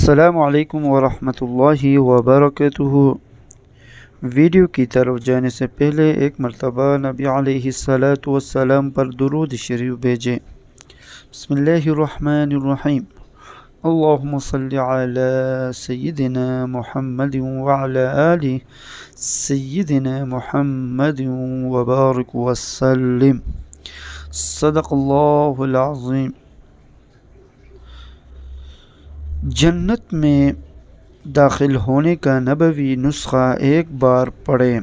السلام علیکم ورحمۃ اللہ وبرکاتہ۔ ویڈیو کی طرف جانے سے پہلے ایک مرتبہ نبی علیہ الصلاۃ والسلام پر درود شریف بھیجیں۔ بسم اللہ الرحمن الرحیم۔ اللہم صلی علی سیدنا محمد وعلی آل سیدنا محمد وبارک وسلم۔ صدق اللہ العظیم۔ جنت میں داخل ہونے کا نبوی نسخہ ایک بار پڑھیں۔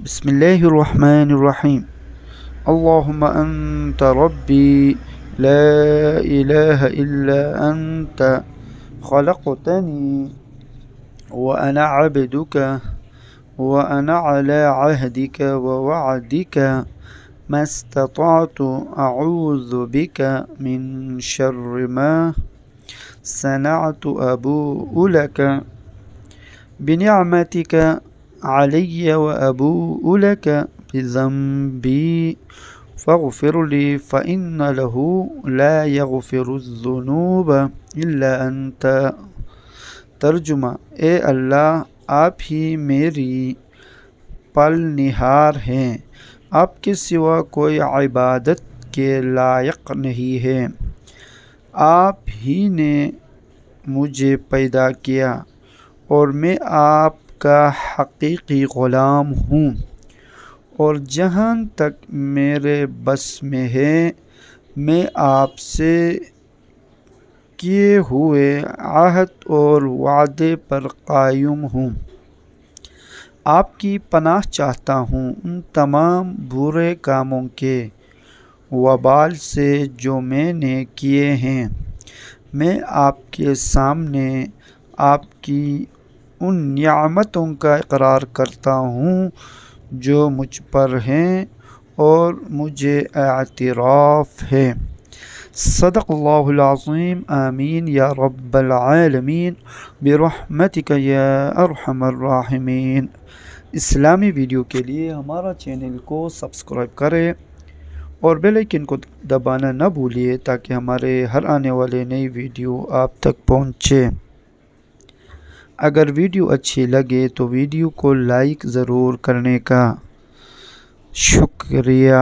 بسم اللہ الرحمن الرحیم۔ اللہم انت ربی لا الہ الا انت خلقتنی وانا عبدک وانا علی عہدک ووعدک ما استطعت اعوذ بک من شر ما صنعت ابوء لك بنعمتك علي وابوء لك بذنبي فاغفر لي فإن له لا يغفر الذنوب الا انت۔ ترجمہ: اے اللہ، آپ ہی میری پالنہار ہیں، آپ کے سوا کوئی عبادت کے لائق نہیں ہے۔ آپ ہی نے مجھے پیدا کیا اور میں آپ کا حقیقی غلام ہوں، اور جہاں تک میرے بس میں ہے میں آپ سے کیے ہوئے عہد اور وعدے پر قائم ہوں۔ آپ کی پناہ چاہتا ہوں ان تمام برے کاموں کے وبال سے جو میں نے کیے ہیں۔ میں آپ کے سامنے آپ کی ان نعمتوں کا اقرار کرتا ہوں جو مجھ پر ہیں اور مجھے اعتراف ہے۔ صدق اللہ العظیم۔ آمین یا رب العالمین برحمتک یا ارحم الراحمین۔ اسلامی ویڈیو کے لیے ہمارا چینل کو سبسکرائب کریں اور بیل آئیکن کو دبانا نہ بھولیے تاکہ ہمارے ہر آنے والے نئی ویڈیو آپ تک پہنچے۔ اگر ویڈیو اچھی لگے تو ویڈیو کو لائک ضرور کرنے کا شکریہ۔